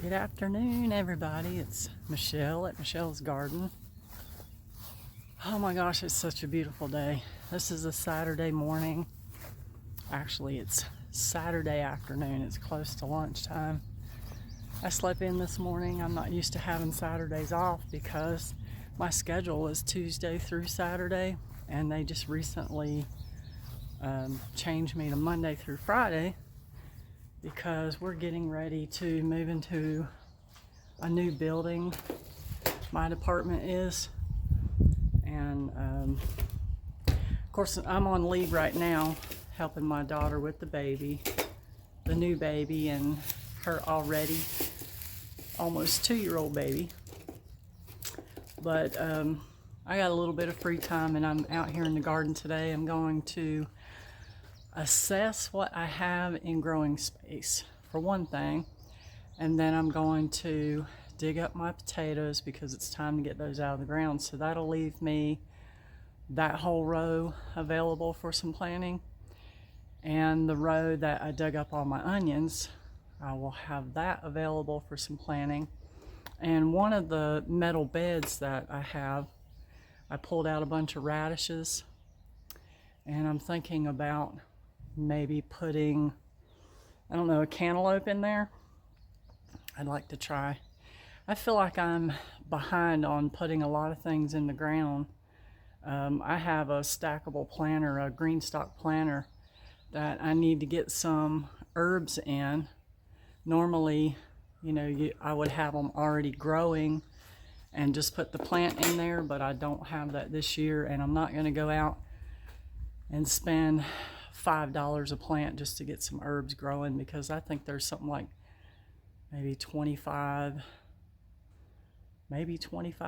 Good afternoon, everybody. It's Michelle at Michelle's Garden. Oh my gosh, it's such a beautiful day. This is a Saturday morning. Actually, it's Saturday afternoon. It's close to lunchtime. I slept in this morning. I'm not used to having Saturdays off because my schedule is Tuesday through Saturday, and they just recently changed me to Monday through Friday because we're getting ready to move into a new building. My department is, and of course I'm on leave right now helping my daughter with the baby, the new baby, and her already almost 2-year-old baby. But I got a little bit of free time and I'm out here in the garden today. I'm going to assess what I have in growing space for one thing, and then I'm going to dig up my potatoes because it's time to get those out of the ground. So that'll leave me that whole row available for some planting, and the row that I dug up all my onions, I will have that available for some planting. And one of the metal beds that I have, I pulled out a bunch of radishes, and I'm thinking about maybe putting, I don't know, a cantaloupe in there. I'd like to try. I feel like I'm behind on putting a lot of things in the ground. I have a stackable planter, a green stock planter, that I need to get some herbs in. Normally, you know, I would have them already growing and just put the plant in there, but I don't have that this year, and I'm not going to go out and spend $5 a plant just to get some herbs growing, because I think there's something like maybe 25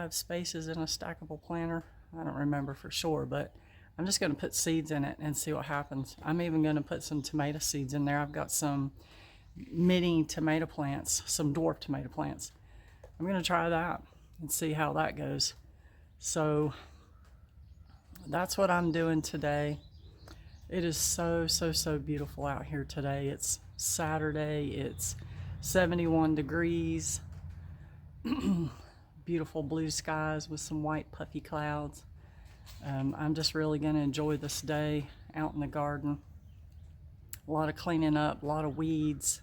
spaces in a stackable planter. I don't remember for sure, but I'm just going to put seeds in it and see what happens. I'm even going to put some tomato seeds in there. I've got some mini tomato plants, some dwarf tomato plants. I'm going to try that and see how that goes. So that's what I'm doing today. It is so beautiful out here today. It's Saturday. It's 71 degrees. Beautiful blue skies with some white puffy clouds. I'm just really going to enjoy this day out in the garden. A lot of cleaning up, a lot of weeds,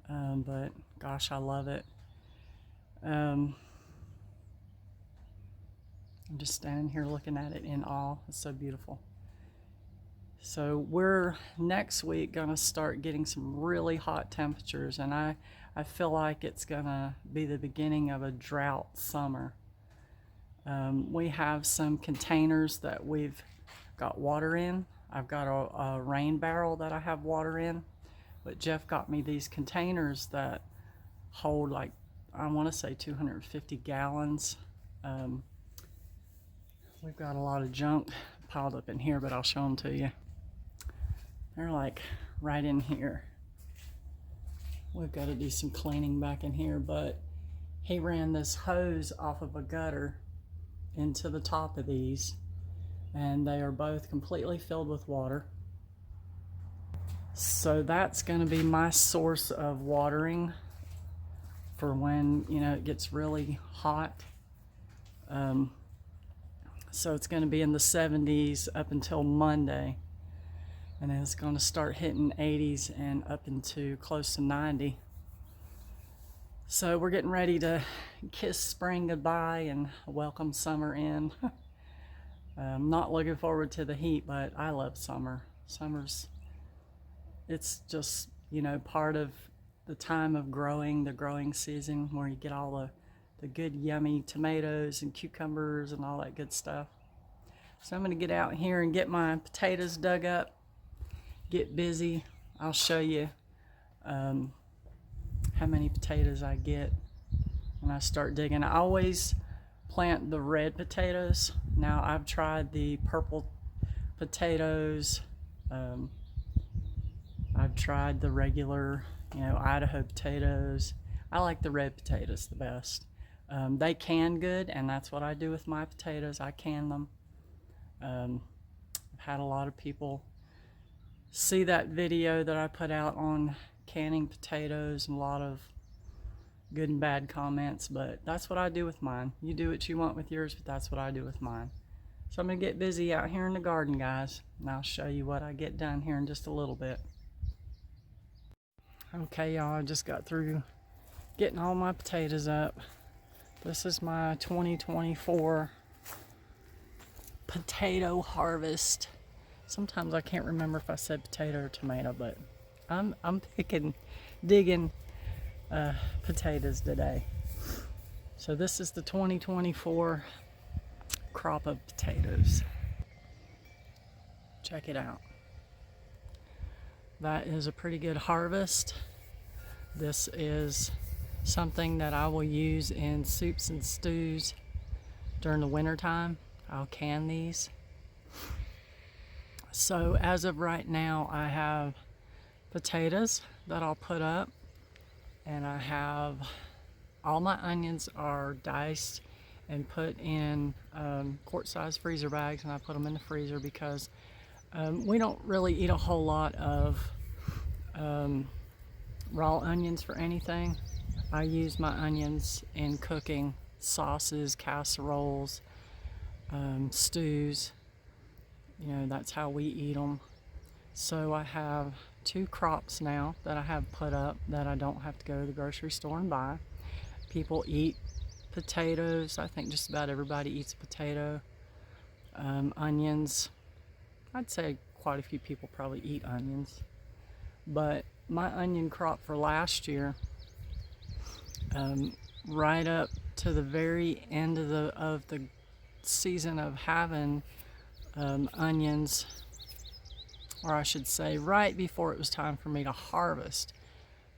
but gosh, I love it. I'm just standing here looking at it in awe. It's so beautiful. So we're next week going to start getting some really hot temperatures, and I feel like it's going to be the beginning of a drought summer. We have some containers that we've got water in. I've got a rain barrel that I have water in, but Jeff got me these containers that hold, like, I want to say 250 gallons. We've got a lot of junk piled up in here, but I'll show them to you. They're like right in here. We've got to do some cleaning back in here, but he ran this hose off of a gutter into the top of these, and they are both completely filled with water. So that's going to be my source of watering for when, you know, it gets really hot. So it's going to be in the 70s up until Monday, and then it's going to start hitting 80s and up into close to 90. So we're getting ready to kiss spring goodbye and welcome summer in. I'm not looking forward to the heat, but I love summer. It's just, you know, part of the time of growing, the growing season, where you get all the good yummy tomatoes and cucumbers and all that good stuff. So I'm going to get out here and get my potatoes dug up, get busy. I'll show you how many potatoes I get when I start digging. I always plant the red potatoes. Now I've tried the purple potatoes. I've tried the regular, you know, Idaho potatoes. I like the red potatoes the best. They can good, and that's what I do with my potatoes. I can them. I've had a lot of people see that video that I put out on canning potatoes, and a lot of good and bad comments, but that's what I do with mine. You do what you want with yours, but that's what I do with mine. So I'm gonna get busy out here in the garden, guys, and I'll show you what I get done here in just a little bit. Okay, y'all, I just got through getting all my potatoes up. This is my 2024 potato harvest. Sometimes I can't remember if I said potato or tomato, but I'm digging potatoes today. So this is the 2024 crop of potatoes. Check it out. That is a pretty good harvest. This is something that I will use in soups and stews during the winter time. I'll can these. So as of right now, I have potatoes that I'll put up, and I have all my onions are diced and put in quart-sized freezer bags, and I put them in the freezer because we don't really eat a whole lot of raw onions for anything. I use my onions in cooking sauces, casseroles, stews. You know, that's how we eat them. So I have 2 crops now that I have put up that I don't have to go to the grocery store and buy. People eat potatoes. I think just about everybody eats a potato. Onions. I'd say quite a few people probably eat onions. But my onion crop for last year, right up to the very end of the season of having onions, or I should say right before it was time for me to harvest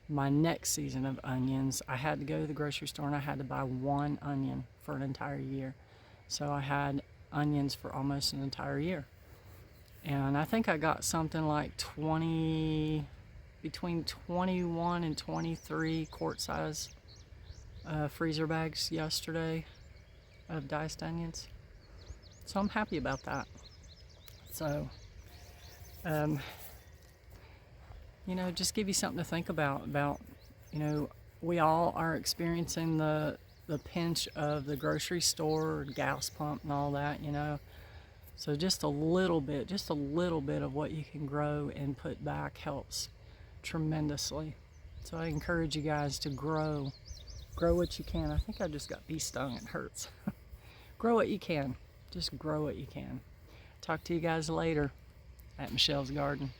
my next season of onions, I had to go to the grocery store and I had to buy 1 onion for an entire year. So I had onions for almost an entire year. And I think I got something like between 21 and 23 quart-size freezer bags yesterday of diced onions. So I'm happy about that. So, you know, just give you something to think about, you know, we all are experiencing the pinch of the grocery store, gas pump and all that, you know. So just a little bit of what you can grow and put back helps tremendously. So I encourage you guys to grow what you can. I think I just got bee stung, it hurts. Grow what you can. Just grow what you can. Talk to you guys later at Michelle's Garden.